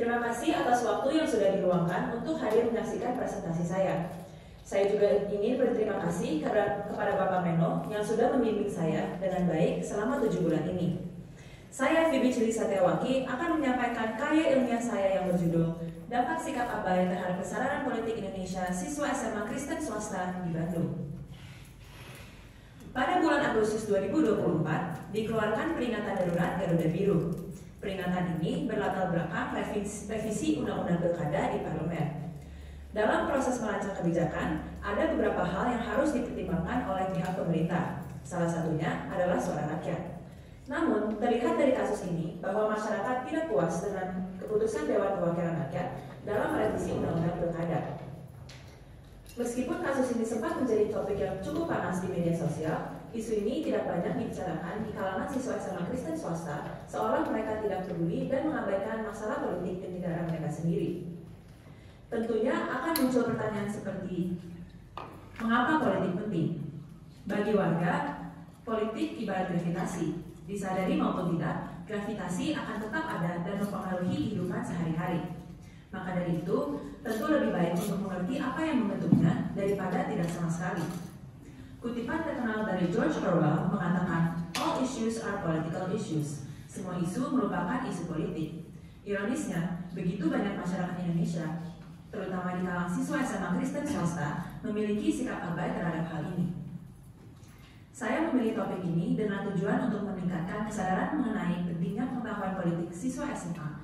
Terima kasih atas waktu yang sudah diluangkan untuk hadir menyaksikan presentasi saya. Saya juga ingin berterima kasih kepada Bapak Menlo yang sudah membimbing saya dengan baik selama 7 bulan ini. Saya, Phoebe Cili Satyawaki, akan menyampaikan karya ilmiah saya yang berjudul Dampak Sikap Abai Terhadap Kesadaran Politik Indonesia Siswa SMA Kristen Swasta di Bandung. Pada bulan Agustus 2024, dikeluarkan peringatan darurat Garuda Biru. Peringatan ini berlatar belakang revisi Undang-Undang Pilkada di Parlemen. Dalam proses merancang kebijakan, ada beberapa hal yang harus dipertimbangkan oleh pihak pemerintah. Salah satunya adalah suara rakyat. Namun, terlihat dari kasus ini bahwa masyarakat tidak puas dengan keputusan Dewan Perwakilan Rakyat dalam revisi Undang-Undang Pilkada. Meskipun kasus ini sempat menjadi topik yang cukup panas di media sosial, isu ini tidak banyak dibicarakan di kalangan siswa SMA Kristen swasta, seolah mereka tidak peduli dan mengabaikan masalah politik di negara mereka sendiri. Tentunya akan muncul pertanyaan seperti, mengapa politik penting? Bagi warga, politik ibarat gravitasi. Disadari maupun tidak, gravitasi akan tetap ada dan mempengaruhi kehidupan sehari-hari. Maka dari itu, tentu lebih baik untuk mengerti apa yang membentuknya daripada tidak sama sekali. Kutipan terkenal dari George Orwell mengatakan, all issues are political issues. Semua isu merupakan isu politik. Ironisnya, begitu banyak masyarakat Indonesia, terutama di kalangan siswa SMA Kristen swasta, memiliki sikap abai terhadap hal ini. Saya memilih topik ini dengan tujuan untuk meningkatkan kesadaran mengenai pentingnya pengetahuan politik siswa SMA.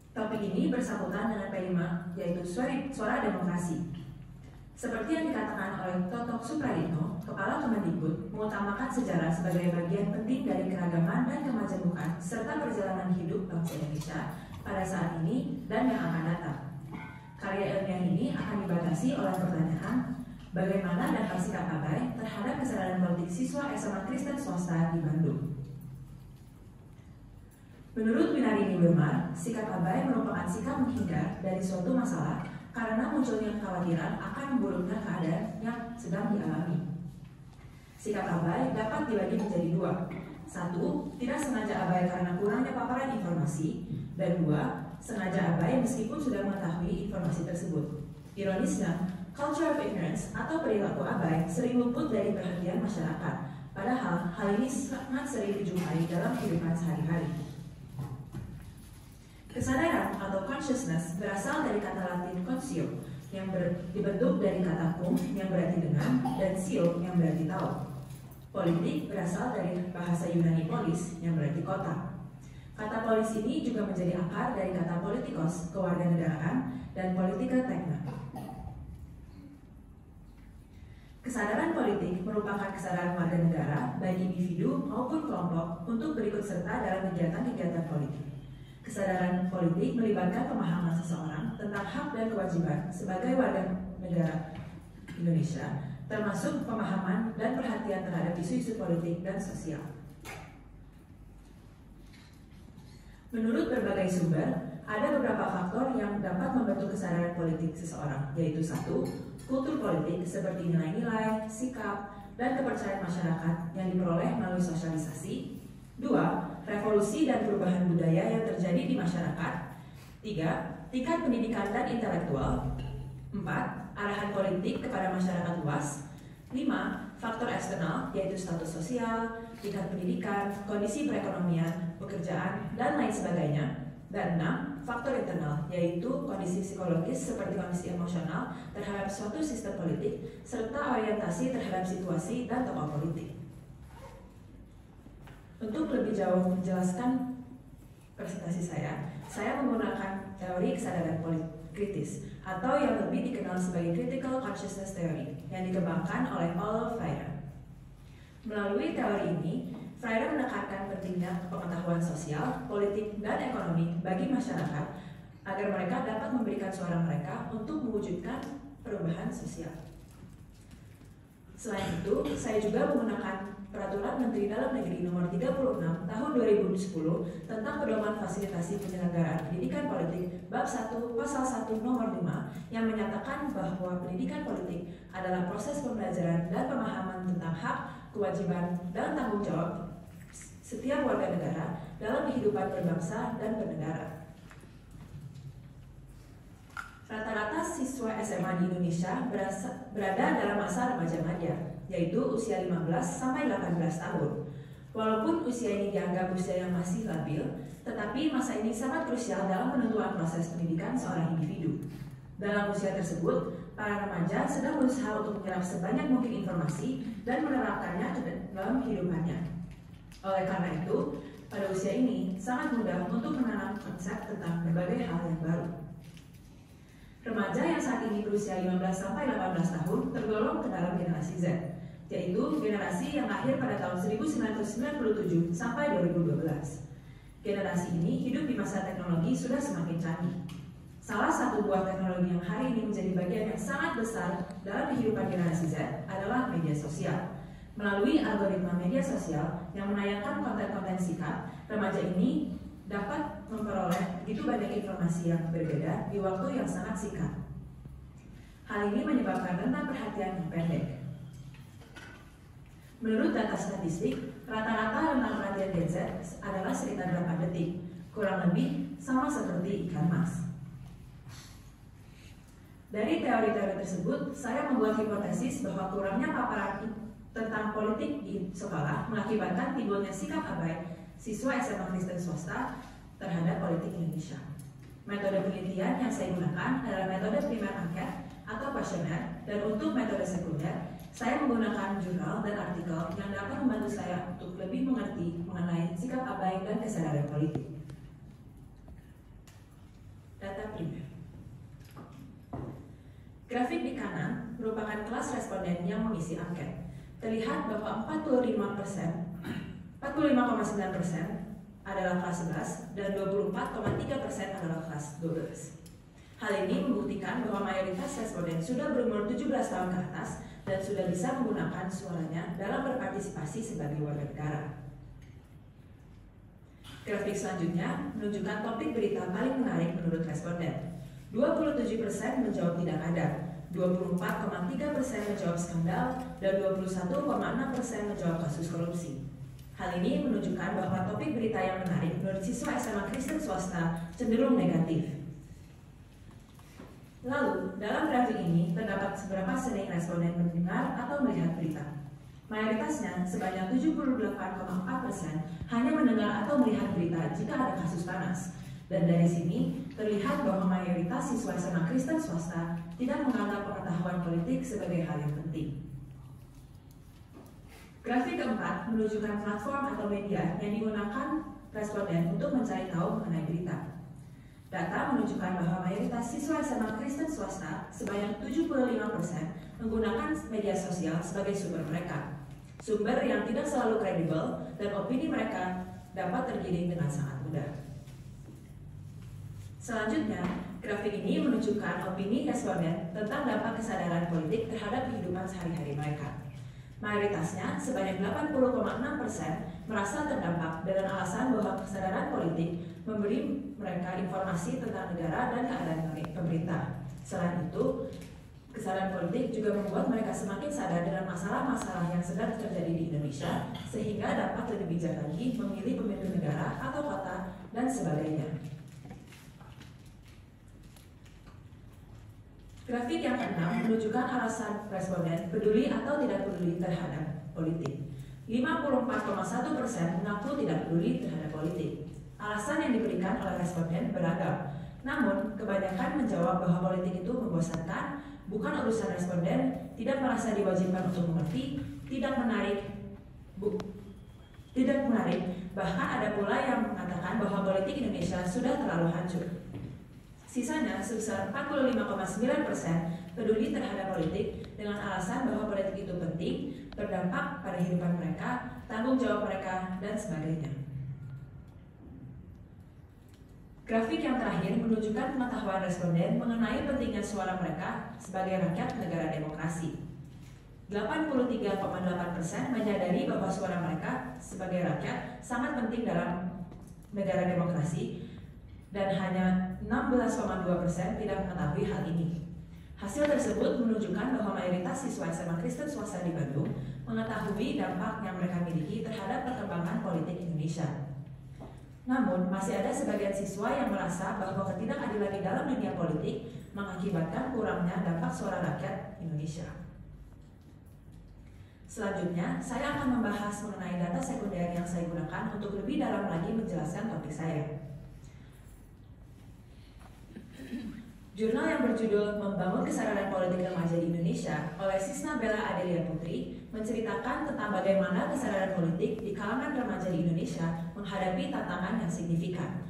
Topik ini bersangkutan dengan P5, yaitu suara demokrasi. Seperti yang dikatakan oleh Totok Suprayitno, Kepala Kemendikbud, mengutamakan sejarah sebagai bagian penting dari keragaman dan kemajemukan serta perjalanan hidup bangsa Indonesia pada saat ini dan yang akan datang. Karya ilmiah ini akan dibatasi oleh pertanyaan, bagaimana dampak sikap abai terhadap kesadaran politik siswa SMA Kristen swasta di Bandung. Menurut Winarini Wilmar, sikap abai merupakan sikap menghindar dari suatu masalah karena munculnya kekhawatiran akan memburuknya keadaan yang sedang dialami. Sikap abai dapat dibagi menjadi dua. Satu, tidak sengaja abai karena kurangnya paparan informasi. Dan dua, sengaja abai meskipun sudah mengetahui informasi tersebut. Ironisnya, culture of ignorance atau perilaku abai sering luput dari perhatian masyarakat. Padahal hal ini sangat sering dijumpai dalam kehidupan sehari-hari. Kesadaran atau consciousness berasal dari kata Latin conscio yang dibentuk dari kata cum yang berarti dengan dan sio yang berarti tahu. Politik berasal dari bahasa Yunani polis yang berarti kota. Kata polis ini juga menjadi akar dari kata politikos, kewarganegaraan, dan politika tekna. Kesadaran politik merupakan kesadaran warga negara, baik individu maupun kelompok, untuk berikut serta dalam kegiatan-kegiatan politik. Kesadaran politik melibatkan pemahaman seseorang tentang hak dan kewajiban sebagai warga negara Indonesia, termasuk pemahaman dan perhatian terhadap isu-isu politik dan sosial. Menurut berbagai sumber, ada beberapa faktor yang dapat membentuk kesadaran politik seseorang, yaitu satu, kultur politik seperti nilai-nilai, sikap, dan kepercayaan masyarakat yang diperoleh melalui sosialisasi. Dua, revolusi dan perubahan budaya yang terjadi di masyarakat. Tiga, tingkat pendidikan dan intelektual. Empat, arahan politik kepada masyarakat luas. Lima, faktor eksternal yaitu status sosial, tingkat pendidikan, kondisi perekonomian, pekerjaan, dan lain sebagainya. Dan enam, faktor internal yaitu kondisi psikologis seperti kondisi emosional terhadap suatu sistem politik serta orientasi terhadap situasi dan tokoh politik. Untuk lebih jauh menjelaskan presentasi saya menggunakan teori kesadaran kritis atau yang lebih dikenal sebagai Critical Consciousness Theory yang dikembangkan oleh Paulo Freire. Melalui teori ini, Freire menekankan pentingnya pengetahuan sosial, politik, dan ekonomi bagi masyarakat agar mereka dapat memberikan suara mereka untuk mewujudkan perubahan sosial. Selain itu, saya juga menggunakan Peraturan Menteri Dalam Negeri Nomor 36 Tahun 2010 tentang pedoman fasilitasi penyelenggaraan pendidikan politik Bab 1 Pasal 1 Nomor 5 yang menyatakan bahwa pendidikan politik adalah proses pembelajaran dan pemahaman tentang hak, kewajiban, dan tanggung jawab setiap warga negara dalam kehidupan berbangsa dan bernegara. siswa SMA di Indonesia berada dalam masa remaja madya, yaitu usia 15 sampai 18 tahun. Walaupun usia ini dianggap usia yang masih labil, tetapi masa ini sangat krusial dalam penentuan proses pendidikan seorang individu. Dalam usia tersebut, para remaja sedang berusaha untuk menyerap sebanyak mungkin informasi dan menerapkannya ke dalam kehidupannya. Oleh karena itu, pada usia ini sangat mudah untuk menanam konsep tentang berbagai hal yang baru. Remaja yang saat ini berusia 15 sampai 18 tahun tergolong ke dalam generasi Z, yaitu generasi yang lahir pada tahun 1997 sampai 2012. Generasi ini hidup di masa teknologi sudah semakin canggih. Salah satu buah teknologi yang hari ini menjadi bagian yang sangat besar dalam kehidupan generasi Z adalah media sosial. Melalui algoritma media sosial yang menayangkan konten-konten singkat, remaja ini dapat memperoleh begitu banyak informasi yang berbeda di waktu yang sangat singkat. Hal ini menyebabkan rentang perhatian yang pendek. Menurut data statistik, rata-rata rentang perhatian Gen Z adalah sekitar 8 detik, kurang lebih sama seperti ikan mas. Dari teori-teori tersebut, saya membuat hipotesis bahwa kurangnya paparan tentang politik di sekolah mengakibatkan timbulnya sikap abai siswa SMA Kristen swasta terhadap politik Indonesia. Metode penelitian yang saya gunakan adalah metode primer angket atau kuesioner, dan untuk metode sekunder, saya menggunakan jurnal dan artikel yang dapat membantu saya untuk lebih mengerti mengenai sikap abai dan kesadaran politik. Data primer. Grafik di kanan merupakan kelas responden yang mengisi angket. Terlihat bahwa 45,9% adalah kelas 11 dan 24,3% adalah kelas 12. Hal ini membuktikan bahwa mayoritas responden sudah berumur 17 tahun ke atas dan sudah bisa menggunakan suaranya dalam berpartisipasi sebagai warga negara. Grafik selanjutnya menunjukkan topik berita paling menarik menurut responden. 27% menjawab tidak ada, 24,3% menjawab skandal, dan 21,6% menjawab kasus korupsi. Hal ini menunjukkan bahwa topik berita yang menarik menurut siswa SMA Kristen swasta cenderung negatif. Lalu, dalam grafik ini terdapat seberapa sering responden mendengar atau melihat berita. Mayoritasnya, sebanyak 78,4%, hanya mendengar atau melihat berita jika ada kasus panas. Dan dari sini, terlihat bahwa mayoritas siswa SMA Kristen swasta tidak menganggap pengetahuan politik sebagai hal yang penting. Grafik keempat menunjukkan platform atau media yang digunakan responden untuk mencari tahu mengenai berita. Data menunjukkan bahwa mayoritas siswa SMA Kristen swasta sebanyak 75% menggunakan media sosial sebagai sumber mereka. Sumber yang tidak selalu kredibel dan opini mereka dapat tergiring dengan sangat mudah. Selanjutnya, grafik ini menunjukkan opini responden tentang dampak kesadaran politik terhadap kehidupan sehari-hari mereka. Mayoritasnya, sebanyak 80,6% merasa terdampak dengan alasan bahwa kesadaran politik memberi mereka informasi tentang negara dan keadaan pemerintah. Selain itu, kesadaran politik juga membuat mereka semakin sadar dengan masalah-masalah yang sedang terjadi di Indonesia, sehingga dapat lebih bijak lagi memilih pemimpin negara atau kota dan sebagainya. Grafik yang keenam menunjukkan alasan responden peduli atau tidak peduli terhadap politik. 54,1% mengaku tidak peduli terhadap politik. Alasan yang diberikan oleh responden beragam. Namun, kebanyakan menjawab bahwa politik itu membosankan, bukan urusan responden, tidak merasa diwajibkan untuk mengerti, tidak menarik, bahkan ada pula yang mengatakan bahwa politik Indonesia sudah terlalu hancur. Sisanya sebesar 45,9% peduli terhadap politik dengan alasan bahwa politik itu penting, berdampak pada kehidupan mereka, tanggung jawab mereka, dan sebagainya. Grafik yang terakhir menunjukkan pengetahuan responden mengenai pentingnya suara mereka sebagai rakyat negara demokrasi. 83,8% menyadari bahwa suara mereka sebagai rakyat sangat penting dalam negara demokrasi, dan hanya 16,2% tidak mengetahui hal ini. Hasil tersebut menunjukkan bahwa mayoritas siswa SMA Kristen swasta di Bandung mengetahui dampak yang mereka miliki terhadap perkembangan politik Indonesia. Namun, masih ada sebagian siswa yang merasa bahwa ketidakadilan di dalam dunia politik mengakibatkan kurangnya dampak suara rakyat Indonesia. Selanjutnya, saya akan membahas mengenai data sekunder yang saya gunakan untuk lebih dalam lagi menjelaskan topik saya. Jurnal yang berjudul Membangun Kesadaran Politik Remaja di Indonesia oleh Sisna Bella Adelia Putri menceritakan tentang bagaimana kesadaran politik di kalangan remaja di Indonesia menghadapi tantangan yang signifikan.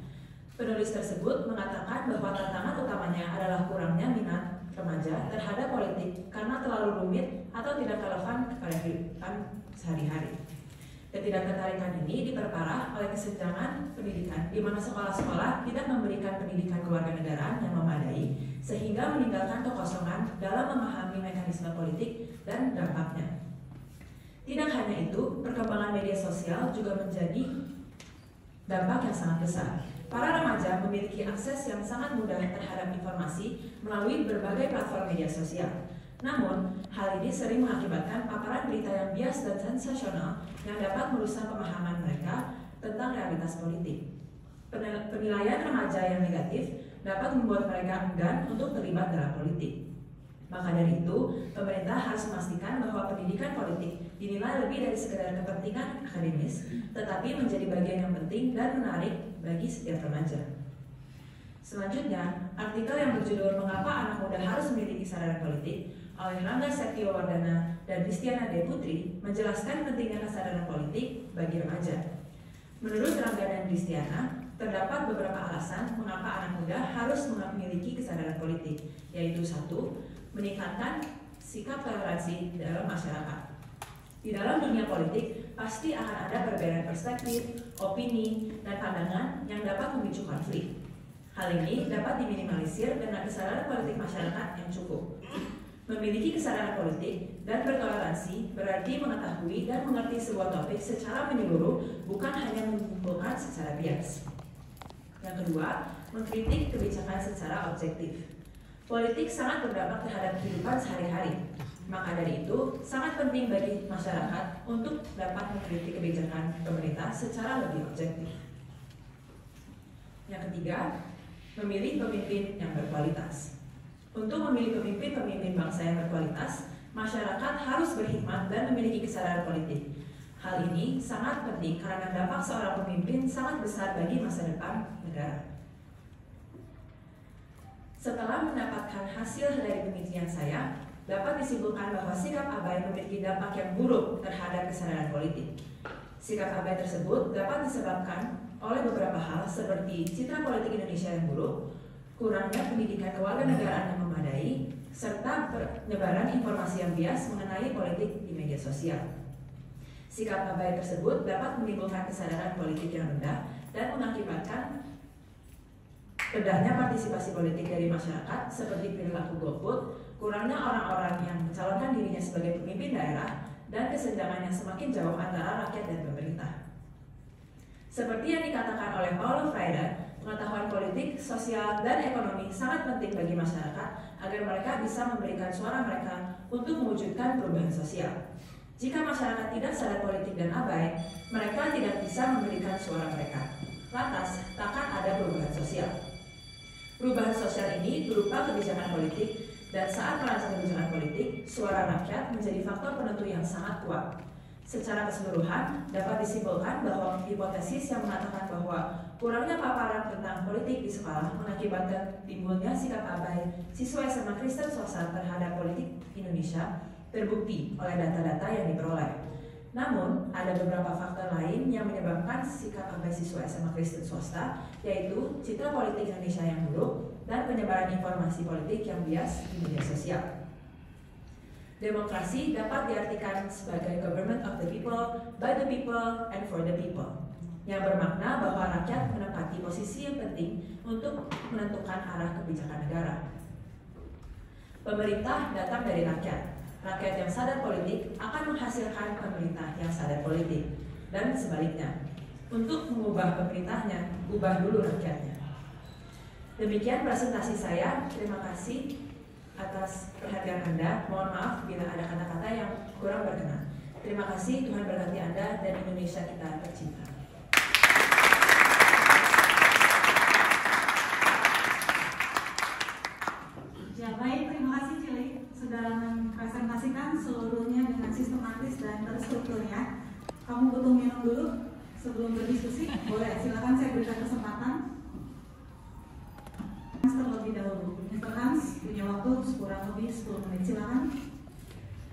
Penulis tersebut mengatakan bahwa tantangan utamanya adalah kurangnya minat remaja terhadap politik karena terlalu rumit atau tidak relevan kepada kehidupan sehari-hari. Ketidaktertarikan ini diperparah oleh kesenjangan pendidikan, di mana sekolah-sekolah tidak memberikan pendidikan kewarganegaraan yang memadai, sehingga meninggalkan kekosongan dalam memahami mekanisme politik dan dampaknya. Tidak hanya itu, perkembangan media sosial juga menjadi dampak yang sangat besar. Para remaja memiliki akses yang sangat mudah terhadap informasi melalui berbagai platform media sosial. Namun, hal ini sering mengakibatkan paparan berita yang bias dan sensasional yang dapat merusak pemahaman mereka tentang realitas politik. Penilaian remaja yang negatif dapat membuat mereka enggan untuk terlibat dalam politik. Maka dari itu, pemerintah harus memastikan bahwa pendidikan politik dinilai lebih dari sekedar kepentingan akademis, tetapi menjadi bagian yang penting dan menarik bagi setiap remaja. Selanjutnya, artikel yang berjudul Mengapa Anak Muda Harus Memiliki Kesadaran Politik oleh Rangga Setio Wardana dan Kristiana D. Putri menjelaskan pentingnya kesadaran politik bagi remaja. Menurut Rangga dan Kristiana, terdapat beberapa alasan mengapa anak muda harus memiliki kesadaran politik, yaitu 1. Meningkatkan sikap toleransi dalam masyarakat. Di dalam dunia politik, pasti akan ada perbedaan perspektif, opini, dan pandangan yang dapat memicu konflik. Hal ini dapat diminimalisir dengan kesadaran politik masyarakat yang cukup. Memiliki kesadaran politik dan bertoleransi berarti mengetahui dan mengerti sebuah topik secara menyeluruh, bukan hanya menyimpulkan secara bias. Yang kedua, mengkritik kebijakan secara objektif. Politik sangat berdampak terhadap kehidupan sehari-hari. Maka dari itu, sangat penting bagi masyarakat untuk dapat mengkritik kebijakan pemerintah secara lebih objektif. Yang ketiga, memilih pemimpin yang berkualitas. Untuk memilih pemimpin bangsa yang berkualitas, masyarakat harus berhikmat dan memiliki kesadaran politik. Hal ini sangat penting karena dampak seorang pemimpin sangat besar bagi masa depan negara. Setelah mendapatkan hasil dari penelitian saya, dapat disimpulkan bahwa sikap abai memiliki dampak yang buruk terhadap kesadaran politik. Sikap abai tersebut dapat disebabkan oleh beberapa hal seperti citra politik Indonesia yang buruk, kurangnya pendidikan kewarganegaraan yang memadai, serta penyebaran informasi yang bias mengenai politik di media sosial. Sikap abai tersebut dapat menimbulkan kesadaran politik yang rendah dan mengakibatkan rendahnya partisipasi politik dari masyarakat seperti perilaku golput, kurangnya orang-orang yang mencalonkan dirinya sebagai pemimpin daerah, dan kesenjangan yang semakin jauh antara rakyat dan pemerintah. Seperti yang dikatakan oleh Paulo Freire, pengetahuan politik, sosial, dan ekonomi sangat penting bagi masyarakat agar mereka bisa memberikan suara mereka untuk mewujudkan perubahan sosial. Jika masyarakat tidak sadar politik dan abai, mereka tidak bisa memberikan suara mereka. Lantas, takkan ada perubahan sosial. Perubahan sosial ini berupa kebijakan politik, dan saat merancang kebijakan politik, suara rakyat menjadi faktor penentu yang sangat kuat. Secara keseluruhan, dapat disimpulkan bahwa hipotesis yang mengatakan bahwa kurangnya paparan tentang politik di sekolah mengakibatkan timbulnya sikap abai siswa SMA Kristen swasta terhadap politik Indonesia terbukti oleh data-data yang diperoleh. Namun, ada beberapa faktor lain yang menyebabkan sikap abai siswa SMA Kristen swasta, yaitu citra politik Indonesia yang buruk dan penyebaran informasi politik yang bias di media sosial. Demokrasi dapat diartikan sebagai government of the people, by the people, and for the people, yang bermakna bahwa rakyat menempati posisi yang penting untuk menentukan arah kebijakan negara. Pemerintah datang dari rakyat. Rakyat yang sadar politik akan menghasilkan pemerintah yang sadar politik, dan sebaliknya. Untuk mengubah pemerintahnya, ubah dulu rakyatnya. Demikian presentasi saya. Terima kasih atas perhatian Anda. Mohon maaf bila ada kata-kata yang kurang berkenan. Terima kasih, Tuhan berkati Anda dan Indonesia kita tercinta. Sebelum berdiskusi, boleh silakan saya berikan kesempatan. Terlebih dahulu, Mr. Hans punya waktu kurang lebih 10 menit, silakan.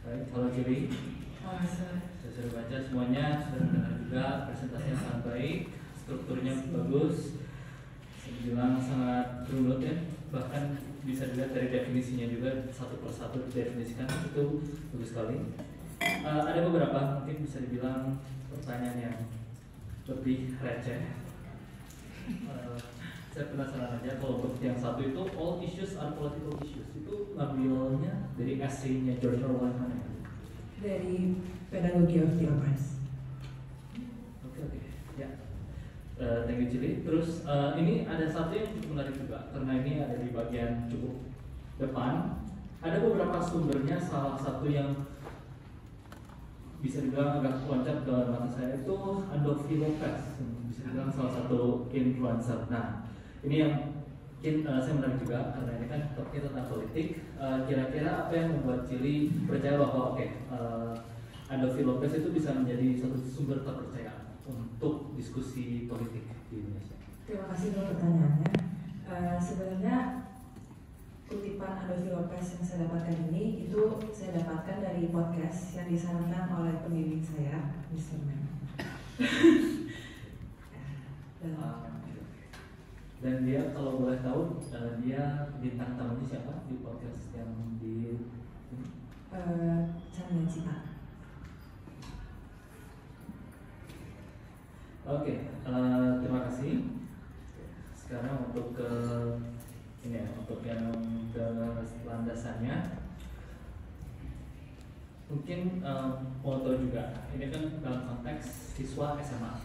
Baik, halo Cili. Saya sudah baca semuanya, sudah mendengar juga presentasinya sangat baik, strukturnya bagus, bisa dibilang sangat runut ya, bahkan bisa dilihat dari definisinya juga satu persatu didefinisikan, itu bagus sekali. Ada beberapa mungkin bisa dibilang pertanyaan yang lebih receh. Saya penasaran aja kalau untuk yang satu itu all issues are political issues, itu ngambilnya dari essay-nya George Orwell mana ya? Dari Pedagogy of Theocracy. Oke, ya. Thank you Cili. Terus ini ada satu yang cukup menarik juga karena ini ada di bagian cukup depan. Ada beberapa sumbernya, salah satu yang bisa dibilang agak loncat ke mata saya itu Adolfo Lopez, bisa dibilang salah satu influencer. Nah, ini yang mungkin saya menarik juga karena ini kan topiknya tentang politik. Kira-kira apa yang membuat Cili percaya bahwa Adolfo Lopez itu bisa menjadi satu sumber terpercaya untuk diskusi politik di Indonesia? Terima kasih untuk pertanyaannya. Sebenarnya kutipan Adolfo Lopez yang saya dapatkan ini itu saya dapatkan dari podcast yang disarankan oleh pembimbing saya, Mr. Mem. Dan dia kalau boleh tahu dia bintang tamunya siapa di podcast yang di Canda Cita. Oke, terima kasih. Sekarang untuk ke ini ya, untuk yang ke landasannya mungkin mau tahu juga ini kan dalam konteks siswa SMA.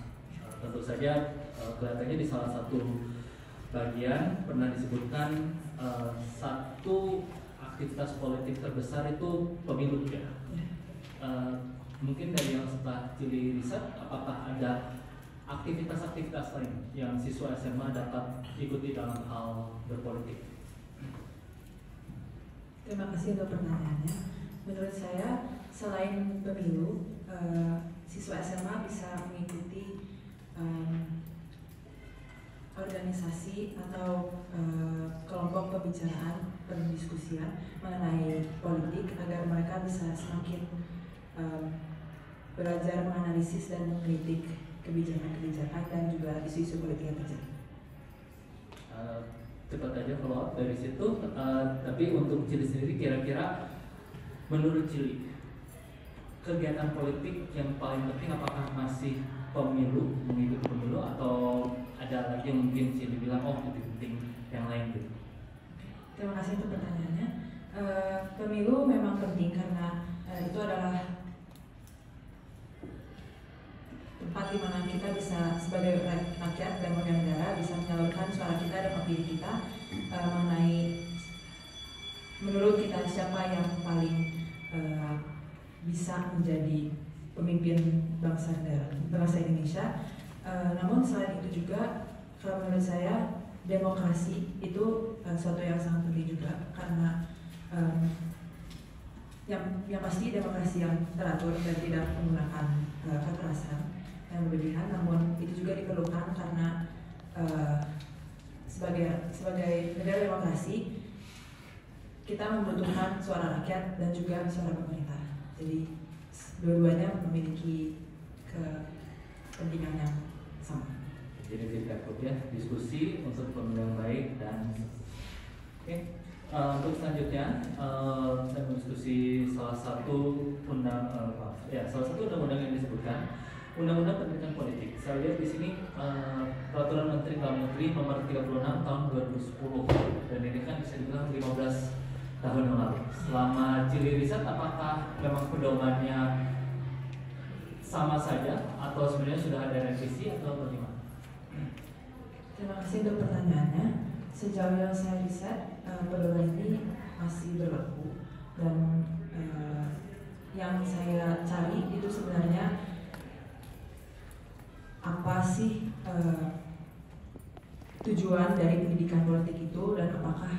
Tentu saja kelihatannya di salah satu bagian pernah disebutkan satu aktivitas politik terbesar itu pemilu ya. Mungkin dari yang setelah Cili riset, apakah ada aktivitas-aktivitas lain yang siswa SMA dapat ikuti dalam hal berpolitik? Terima kasih untuk pertanyaannya. Menurut saya, selain pemilu, siswa SMA bisa mengikuti organisasi atau kelompok pembicaraan, perdiskusian mengenai politik agar mereka bisa semakin belajar menganalisis dan mengkritik kebijakan-kebijakan dan juga isu-isu politik yang terjadi. Cepat aja follow up dari situ. Tapi untuk Cili sendiri, kira-kira menurut Cili kegiatan politik yang paling penting apakah masih pemilu, mengikuti pemilu, atau ada lagi yang mungkin Cili bilang lebih penting yang lain gitu? Terima kasih untuk pertanyaannya. Pemilu memang penting karena itu adalah tempat di mana kita bisa sebagai rakyat dan warga negara bisa menyalurkan suara kita dan opini kita mengenai menurut kita siapa yang paling bisa menjadi pemimpin bangsa Indonesia. Namun selain itu juga, kalau menurut saya demokrasi itu suatu yang sangat penting juga karena yang pasti demokrasi yang teratur dan tidak menggunakan kekerasan yang berlebihan, namun itu juga diperlukan karena sebagai negara demokrasi kita membutuhkan suara rakyat dan juga suara pemerintah. Jadi dua-duanya memiliki kepentingan yang sama. Jadi feedback ya, diskusi untuk pemilu yang baik dan untuk selanjutnya saya berdiskusi salah satu undang-undang yang disebutkan Undang-Undang Pendidikan Politik. Saya lihat di sini Peraturan Menteri Dalam Negeri Nomor 36 Tahun 2010 dan ini kan bisa dibilang 15 tahun yang lalu. Selama Cili riset, apakah memang pedomannya sama saja atau sebenarnya sudah ada revisi atau bagaimana? Terima kasih untuk pertanyaannya. Sejauh yang saya riset, pedoman ini masih berlaku dan yang saya cari itu sebenarnya apa sih tujuan dari pendidikan politik itu dan apakah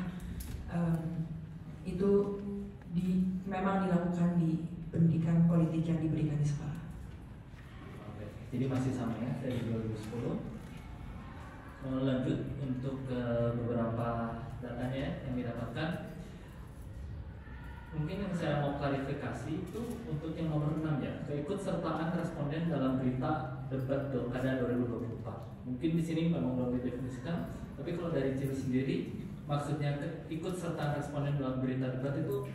itu memang dilakukan di pendidikan politik yang diberikan di sekolah. Oke. Jadi masih masih sama ya dari 2010. Lanjut untuk ke beberapa datanya yang didapatkan. Mungkin yang saya mau klarifikasi itu untuk yang nomor 6 ya, keikutsertaan responden dalam berita debat Pilkada 2024. Mungkin di sini memang belum didefinisikan, tapi kalau dari Cili sendiri, maksudnya keikutsertaan responden dalam berita debat itu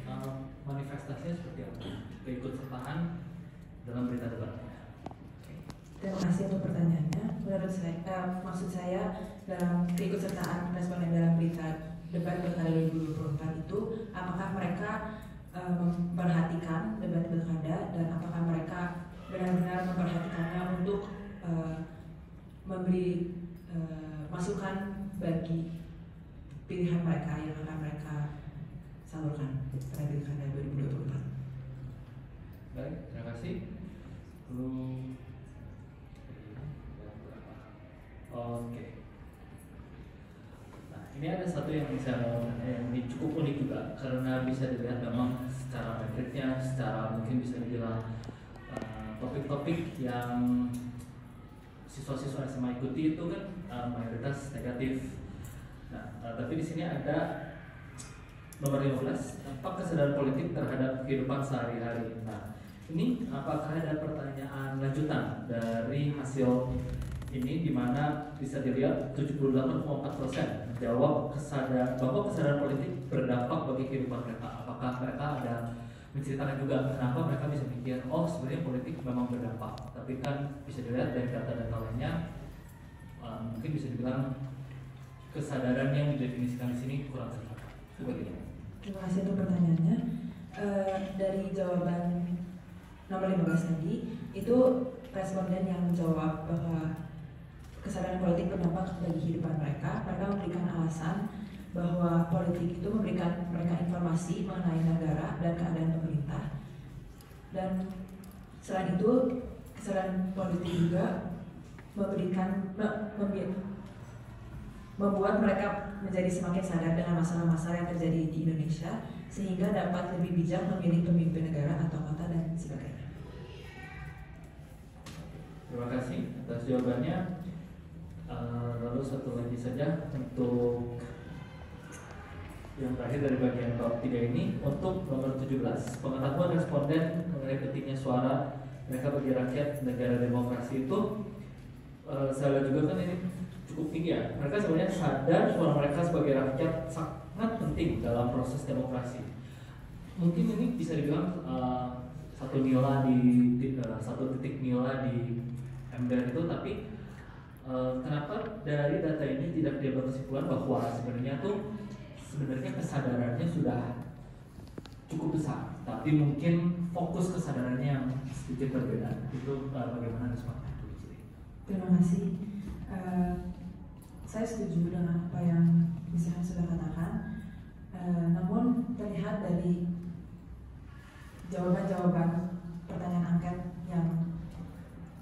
manifestasinya seperti apa? Keikutsertaan dalam berita debat. Terima kasih untuk pertanyaannya. Menurut saya, maksud saya dalam keikutsertaan responden dalam berita debat Pilkada 2024 itu, apakah mereka memperhatikan debat pilkada dan apakah mereka benar-benar memperhatikannya untuk memberi masukan bagi pilihan mereka yang akan mereka salurkan pada pilkada 2024. Baik, terima kasih. Oke. Nah, ini ada satu yang ini cukup unik juga karena bisa dilihat memang secara metriknya, secara mungkin bisa dibilang topik-topik yang siswa-siswa SMA ikuti itu kan mayoritas negatif. Nah, tapi di sini ada nomor 15, dampak kesadaran politik terhadap kehidupan sehari-hari. Nah, ini apakah ada pertanyaan lanjutan dari hasil ini, di mana bisa dilihat 78,4% menjawab bahwa kesadaran politik berdampak bagi kehidupan mereka. Apakah mereka ada menceritakan juga kenapa mereka bisa mikir, oh sebenarnya politik memang berdampak. Tapi kan bisa dilihat dari data-data lainnya, mungkin bisa dibilang kesadaran yang didefinisikan di sini kurang tercapai. Bagaimana? Terima kasih untuk pertanyaannya. Dari jawaban nomor 15 tadi, itu responden yang menjawab bahwa kesadaran politik berdampak bagi kehidupan mereka. Mereka memberikan alasan bahwa politik itu memberikan mereka informasi mengenai negara dan keadaan pemerintah. Dan selain itu, kesadaran politik juga membuat mereka menjadi semakin sadar dengan masalah-masalah yang terjadi di Indonesia, sehingga dapat lebih bijak memilih pemimpin negara atau kota dan sebagainya. Terima kasih atas jawabannya. Lalu satu lagi saja untuk yang terakhir dari bagian bab 3 ini, untuk nomor 17, pengetahuan responden mengenai pentingnya suara mereka bagi rakyat negara demokrasi itu, saya lihat juga kan ini cukup tinggi ya. Mereka sebenarnya sadar suara mereka sebagai rakyat sangat penting dalam proses demokrasi. Mungkin ini bisa dibilang satu titik nila di ember itu, tapi kenapa dari data ini tidak dia berkesimpulan bahwa sebenarnya kesadarannya sudah cukup besar, tapi mungkin fokus kesadarannya yang sedikit berbeda. Itu bagaimana Risma? Terima kasih. Saya setuju dengan apa yang misalnya sudah katakan. Namun terlihat dari jawaban-jawaban pertanyaan angket yang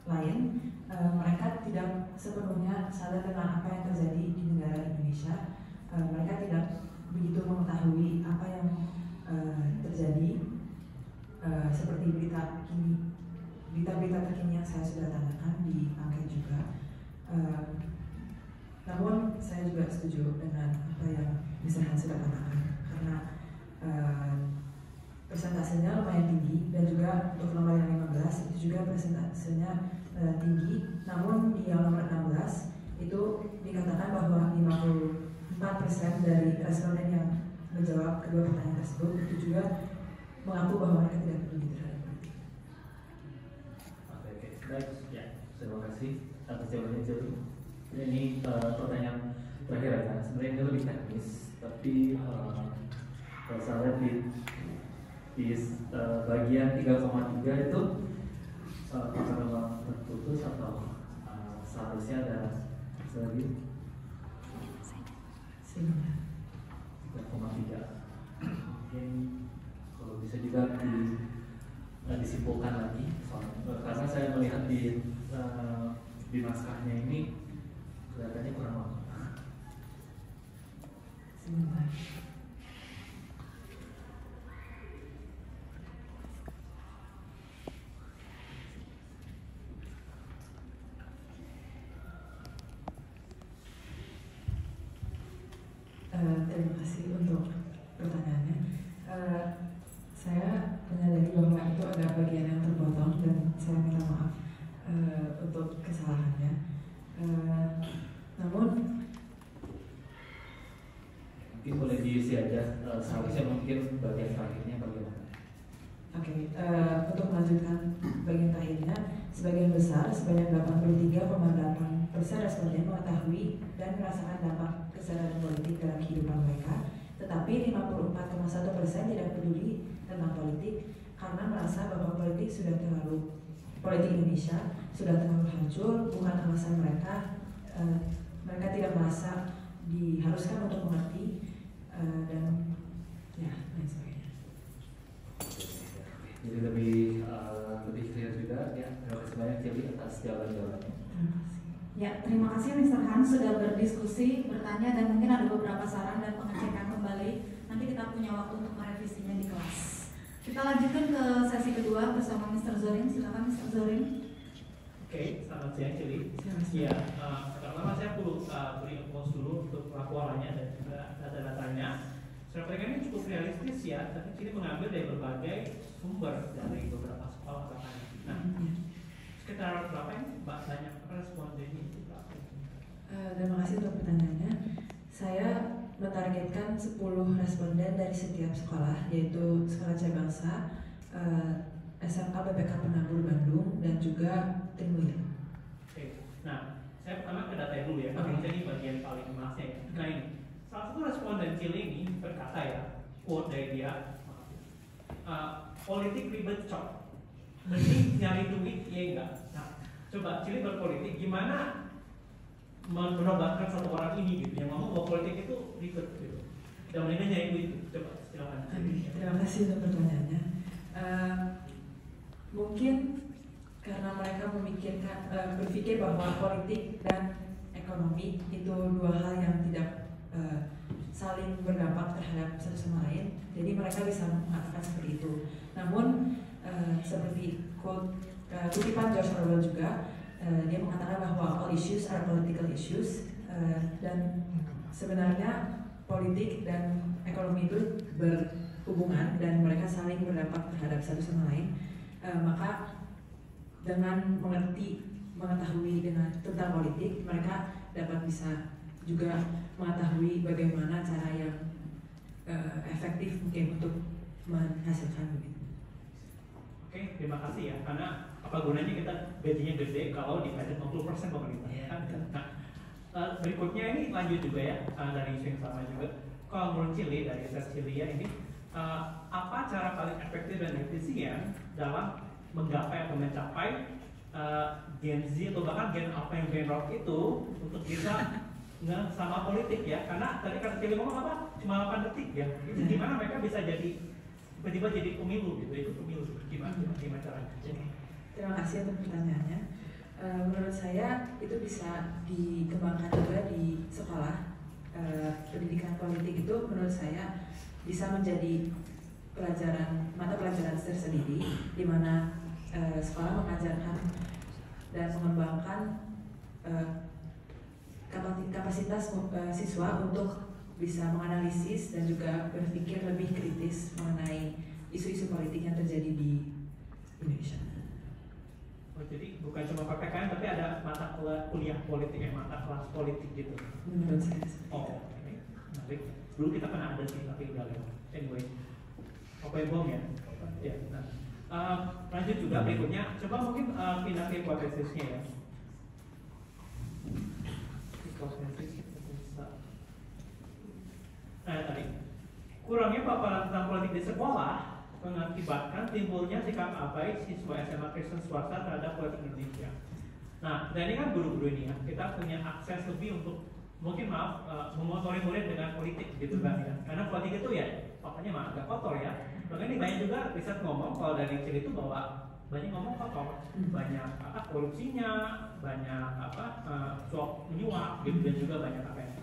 lain, mereka tidak sepenuhnya sadar dengan apa yang terjadi di negara Indonesia. Mereka tidak begitu mengetahui apa yang terjadi, seperti berita-berita terkini yang saya sudah tanyakan di angket juga. Namun saya juga setuju dengan apa yang misalnya sudah katakan, karena persentasenya lumayan tinggi, dan juga untuk nomor yang 15 itu juga persentasenya tinggi. Namun di yang nomor 16 itu dikatakan bahwa 54% dari responden yang menjawab kedua pertanyaan tersebut itu juga mengaku bahwa mereka tidak peduli terhadap politik. Oke, baik ya, terima kasih atas jawabannya Jody. Ini pertanyaan terakhir ya, sebenarnya ini lebih teknis, tapi kalau saya lihat di bagian 3,3 itu apakah memang terputus atau seharusnya ada lagi 3,3. Mungkin kalau bisa juga disimpulkan lagi karena saya melihat di naskahnya ini kelihatannya kurang lama. Sebentar. kasih untuk pertanyaannya. Saya menyadari bahwa itu ada bagian yang terpotong dan saya minta maaf untuk kesalahannya. Namun mungkin boleh diisi aja, seharusnya mungkin bagian terakhirnya bagaimana? Oke, untuk melanjutkan bagian terakhirnya, sebagian besar, sebanyak 83,8% responden mengetahui dan merasakan dampak kesadaran politik dalam kehidupan mereka, tetapi 54,1% tidak peduli tentang politik karena merasa bahwa politik Indonesia sudah terlalu hancur, bukan alasan mereka. Mereka tidak merasa diharuskan untuk mengerti dan ya lain sebagainya. Jadi lebih clear juga ya. Terima kasih banyak Cili atas jawaban-jawabannya. Ya, terima kasih Mr. Hans sudah berdiskusi, bertanya, dan mungkin ada beberapa saran dan pengecekan kembali. Nanti kita punya waktu untuk merevisinya di kelas. Kita lanjutkan ke sesi kedua bersama Mr. Zorin. Silakan Mr. Zorin. Oke, selamat siang Cili. Iya, pertama saya perlu beri pause dulu untuk laporannya dan juga data-datanya. Survei ini cukup realistis ya, tapi Cili mengambil dari berbagai sumber dari beberapa sekolah katanya. Nah, sekitar berapa ini banyak respondennya itu berapa? Terima kasih untuk pertanyaannya. Saya mentargetkan 10 responden dari setiap sekolah, yaitu Sekolah Cebangsa, SMA BPK Penabur Bandung, dan juga Trimulya. Oke, nah saya pertama ke data dulu ya, karena ini bagian paling emasnya ya. Nah ini, salah satu responden Cili ini berkata ya, quote dari dia, politik ribet cok, mending nyari duit ya enggak. Nah, coba Cili berpolitik, gimana menobatkan satu orang ini gitu, yang ngomong bahwa politik itu ribet gitu, dan mereka nyari duit. Coba silakan. Terima kasih untuk pertanyaannya. Mungkin karena mereka berpikir bahwa politik dan ekonomi itu dua hal yang tidak saling berdampak terhadap satu sama lain, jadi mereka bisa mengatakan seperti itu. Namun seperti kutipan George Orwell juga, dia mengatakan bahwa all issues are political issues, dan sebenarnya politik dan ekonomi itu berhubungan dan mereka saling berdampak terhadap satu sama lain. Maka dengan mengetahui tentang politik, mereka dapat bisa juga mengetahui bagaimana cara yang efektif mungkin untuk menghasilkan duit. Oke, terima kasih ya, karena apa gunanya kita gajinya gede kalau dipajak 60% pemerintah. Nah, berikutnya ini lanjut juga ya, dari isu yang sama juga. Kalau menurut Cili, dari riset Cili ya ini, apa cara paling efektif dan efisien dalam menggapai atau mencapai Gen Z atau bahkan Gen apa yang Gen Rock itu untuk bisa sama politik ya? Karena tadi kata Cili ngomong apa? Cuma 8 detik ya. Itu gimana mereka bisa jadi tiba-tiba jadi pemilu gitu, ikut pemilu? Gimana caranya? Terima kasih untuk pertanyaannya. Menurut saya itu bisa dikembangkan juga di sekolah. Pendidikan politik itu menurut saya bisa menjadi mata pelajaran tersendiri, di mana sekolah mengajarkan dan mengembangkan kapasitas siswa untuk bisa menganalisis dan juga berpikir lebih kritis mengenai isu-isu politik yang terjadi di Indonesia. Oh, jadi bukan cuma PPKN tapi ada mata kuliah politik ya, mata kelas politik gitu. Menurut saya. Oh, oke. Menarik. Dulu kita pernah ada sih tapi udah lewat. Anyway, apa yang bohong ya? Ya. Nah, lanjut juga berikutnya. Coba mungkin pindah ke hipotesisnya ya. Hipotesis bisa. Nah tadi kurangnya paparan tentang politik di sekolah mengakibatkan timbulnya sikap abai siswa SMA Kristen swasta terhadap politik Indonesia. Nah, dan ini kan guru-guru ini ya, kita punya akses lebih untuk mungkin memotori murid dengan politik gitu kan ya. Karena politik itu ya, papanya mah agak kotor ya. Makanya ini banyak juga riset ngomong kalau dari Cili itu bahwa banyak ngomong kotor, banyak korupsinya, banyak suap menyuap gitu dan juga banyak apa ya.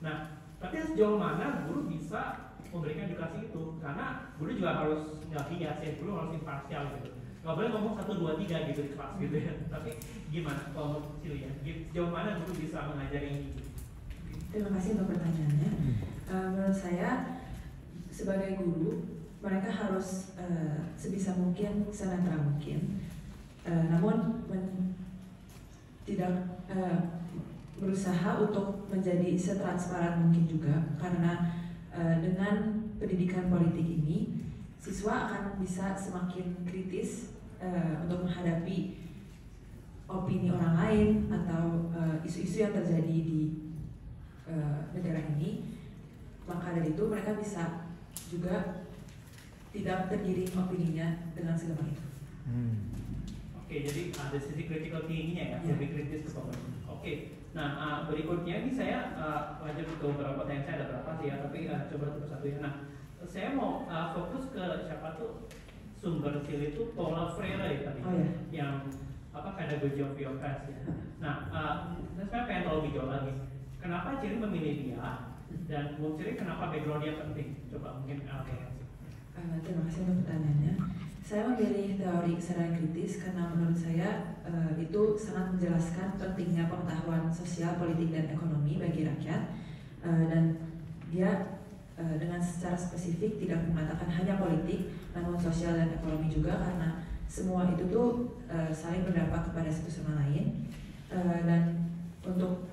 Nah, tapi sejauh mana guru bisa memberikan edukasi itu, karena guru juga harus nggak bias ya, guru harus imparsial gitu, nggak boleh ngomong 1, 2, 3 gitu di kelas gitu ya. Tapi gimana kalau menurut Cili ya, sejauh mana guru bisa mengajari ini? Terima kasih untuk pertanyaannya. Menurut saya sebagai guru mereka harus sebisa mungkin senetral mungkin, namun tidak berusaha untuk menjadi setransparan mungkin juga, karena dengan pendidikan politik ini siswa akan bisa semakin kritis untuk menghadapi opini orang lain atau isu-isu yang terjadi di negara ini. Maka dari itu mereka bisa juga tidak tergiring opininya dengan segampang itu. Oke, jadi ada sisi critical thinking-nya ya, lebih kritis ke pemerintah. Oke, nah berikutnya ini saya lanjut ke beberapa pertanyaan, saya ada berapa sih ya, tapi coba satu ya. Nah, saya mau fokus ke siapa tuh sumber Chile itu Paulo Freire ya tadi, yang pedagogy of theocracy ya. Nah, saya pengen tahu lebih jauh lagi, kenapa Chile memilih dia? Dan menurut Chile kenapa background dia penting? Coba mungkin terima kasih untuk pertanyaannya. Saya memilih teori kesadaran kritis karena menurut saya itu sangat menjelaskan pentingnya pengetahuan sosial, politik, dan ekonomi bagi rakyat, dan dia dengan secara spesifik tidak mengatakan hanya politik, namun sosial dan ekonomi juga, karena semua itu tuh saling berdampak kepada satu sama lain. Dan untuk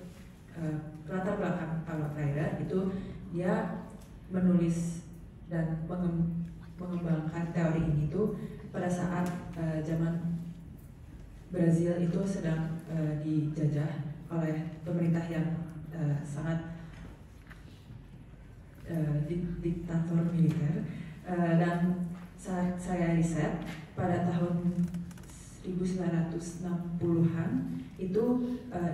latar belakang Paulo Freire itu dia menulis dan mengembangkan teori ini tuh pada saat zaman Brazil itu sedang dijajah oleh pemerintah yang sangat diktator militer, dan saat saya riset pada tahun 1960-an itu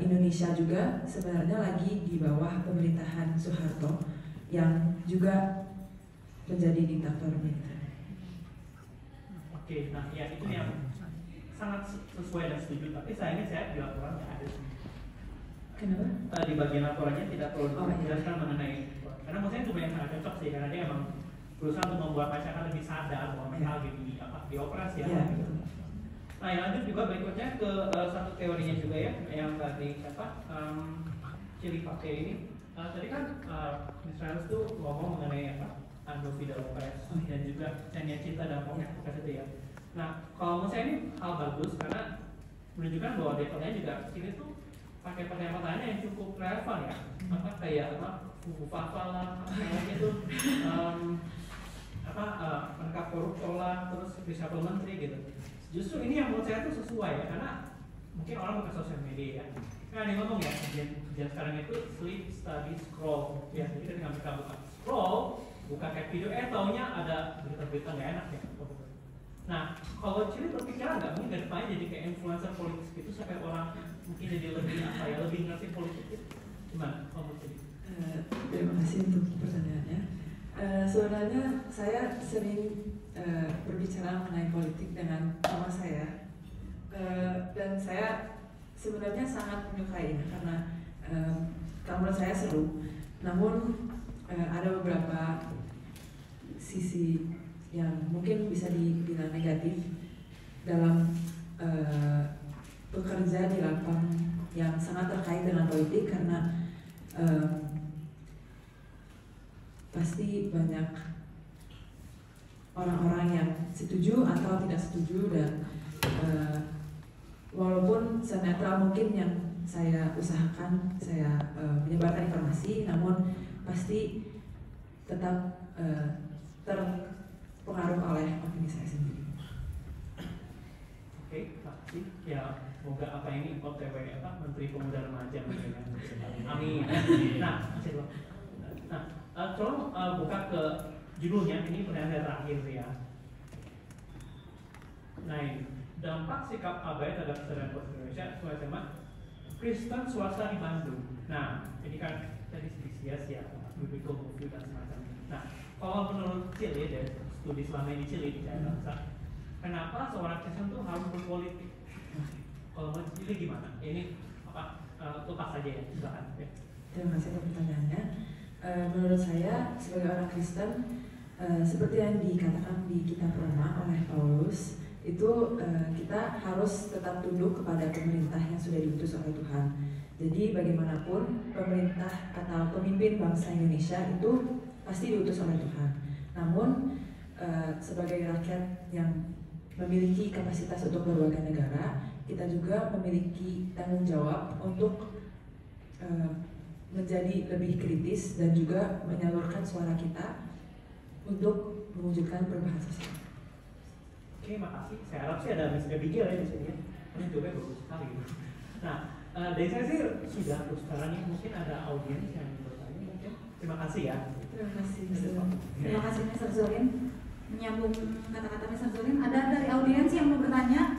Indonesia juga sebenarnya lagi di bawah pemerintahan Soeharto yang juga menjadi diktator militer. Oke, nah ya itu yang sangat sesuai dan setuju, tapi sayangnya saya di laporan nggak ada. Kenapa? Di bagian laporannya tidak perlu dijelaskan mengenai, karena maksudnya cuma yang sangat cocok sih, karena dia emang berusaha untuk membuat masyarakat lebih sadar bahwa mereka lagi di operasi ya. Nah, yang lanjut juga berikutnya ke satu teorinya juga ya, yang tadi Chile pakai ini. Tadi kan Miss tuh ngomong mengenai Ando Fidel Lopez dan juga Tania Cinta dan Pokok itu ya. Nah, kalau menurut saya ini hal bagus karena menunjukkan bahwa detailnya juga Chile tuh pakai pertanyaan-pertanyaan yang cukup relevan ya. Kayak Fufu Fafa lah, itu penangkap koruptor lah, terus reshuffle menteri gitu. Justru ini yang menurut saya tuh sesuai ya, karena mungkin orang buka sosial media ya. Kan ada yang ngomong ya, dia sekarang itu sleep, study, scroll ya. Jadi ketika mereka buka scroll, buka kayak video, taunya ada berita-berita nggak enak ya. Nah, kalau Chile berpikiran nggak mungkin ke depannya jadi kayak influencer politik gitu sampai orang mungkin jadi lebih lebih ngerti politik itu. Gimana kalau menurut Chile? Terima kasih untuk pertanyaannya. Sebenarnya saya sering berbicara mengenai politik dengan mama saya, dan saya sebenarnya sangat menyukainya karena menurut saya seru. Namun ada beberapa sisi yang mungkin bisa dibilang negatif dalam bekerja di lapang yang sangat terkait dengan politik, karena pasti banyak orang-orang yang setuju atau tidak setuju, dan walaupun senetral mungkin yang saya usahakan, saya menyebarkan informasi, namun pasti tetap terpengaruh oleh opini saya sendiri. Oke, makasih. Ya, semoga ini OTW Menteri Pemuda Remaja amin. Nah, tolong buka ke judulnya, ini pertanyaan terakhir ya. Nah, ini dampak sikap abai terhadap kesadaran politik Indonesia sesuai tema Kristen swasta di Bandung. Nah, ini kan tadi sia-sia, biblical movie dan semacamnya. Nah, kalau menurut Chile dan studi selama ini Chile di Jakarta, kenapa seorang Kristen tuh harus berpolitik? Kalau menurut Chile gimana? Ini lepas saja ya, silakan. Terima kasih atas pertanyaannya. Menurut saya sebagai orang Kristen, seperti yang dikatakan di kitab Roma oleh Paulus, itu kita harus tetap tunduk kepada pemerintah yang sudah diutus oleh Tuhan. Jadi bagaimanapun pemerintah atau pemimpin bangsa Indonesia itu pasti diutus oleh Tuhan. Namun sebagai rakyat yang memiliki kapasitas untuk berwarga negara, kita juga memiliki tanggung jawab untuk menjadi lebih kritis dan juga menyalurkan suara kita untuk mewujudkan perubahan sosial. Oke, makasih. Saya harap sih ada Miss Abigail ya di sini. Ini juga bagus sekali. Nah, dari saya sih sudah. Sekarang ini mungkin ada audiens yang bertanya mungkin. Terima kasih ya. Terima kasih. Terima kasih Mr. Zorin. Menyambung kata-kata Mr. Zorin, ada dari audiens yang mau bertanya?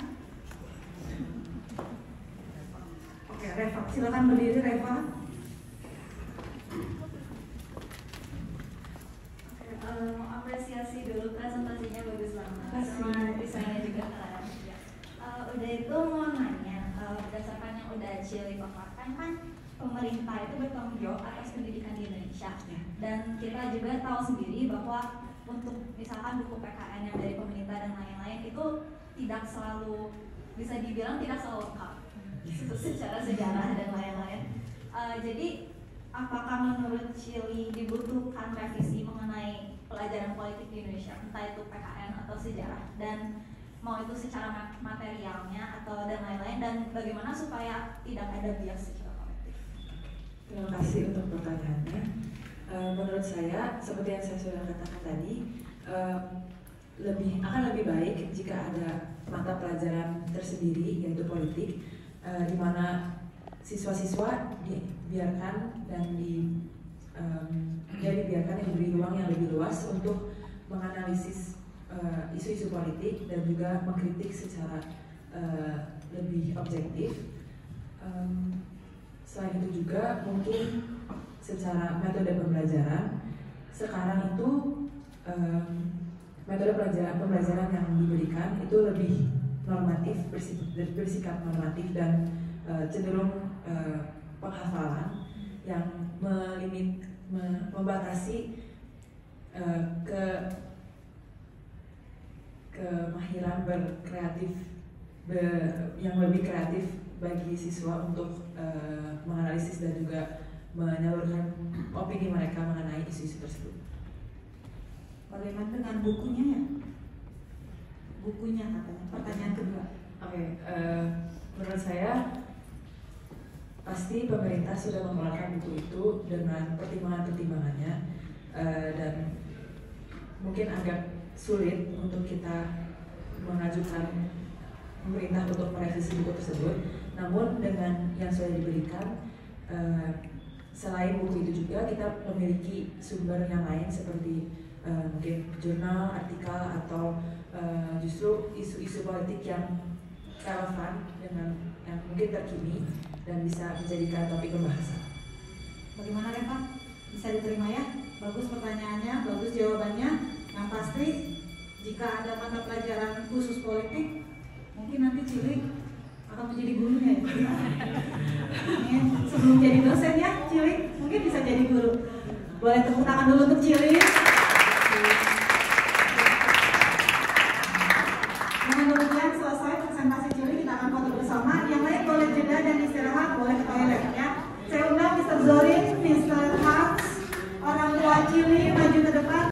Oke, Reva, silakan berdiri Reva. Apresiasi dulu presentasinya bagus banget, sama desainnya juga keren. Udah itu mau nanya, berdasarkan yang udah Chili paparkan kan pemerintah itu bertanggung jawab atas pendidikan di Indonesia, dan kita juga tahu sendiri bahwa untuk misalkan buku PKN yang dari pemerintah dan lain-lain itu tidak selalu, bisa dibilang tidak selalu lengkap secara sejarah dan lain-lain. Jadi apakah menurut Chili dibutuhkan revisi mengenai pelajaran politik di Indonesia, entah itu PKN atau sejarah, dan mau itu secara materialnya atau dan lain-lain, dan bagaimana supaya tidak ada bias secara kolektif? Terima kasih untuk pertanyaannya. Menurut saya, seperti yang saya sudah katakan tadi, akan lebih baik jika ada mata pelajaran tersendiri yaitu politik, di mana siswa-siswa dibiarkan dan dibiarkan yang diberi ruang yang lebih luas untuk menganalisis isu-isu politik dan juga mengkritik secara lebih objektif. Selain itu juga mungkin secara metode pembelajaran, sekarang itu metode pembelajaran yang diberikan itu lebih normatif, bersikap normatif dan cenderung penghafalan yang membatasi kemahiran berkreatif yang lebih kreatif bagi siswa untuk menganalisis dan juga menyalurkan opini mereka mengenai isu-isu tersebut. Bagaimana dengan bukunya ya? Bukunya katanya. Pertanyaan kedua. Oke, menurut saya pasti pemerintah sudah mengeluarkan buku itu dengan pertimbangan-pertimbangannya, dan mungkin agak sulit untuk kita mengajukan pemerintah untuk merevisi buku tersebut. Namun dengan yang sudah diberikan, selain buku itu juga kita memiliki sumber yang lain seperti mungkin jurnal, artikel, atau justru isu-isu politik yang relevan dengan yang mungkin terkini dan bisa menjadikan topik pembahasan. Bagaimana Reva? Bisa diterima ya? Bagus pertanyaannya, bagus jawabannya. Yang pasti jika ada mata pelajaran khusus politik, mungkin nanti Cili akan menjadi gurunya ya. Sebelum jadi dosen ya Cili, mungkin bisa jadi guru. Boleh tepuk tangan dulu untuk Cili.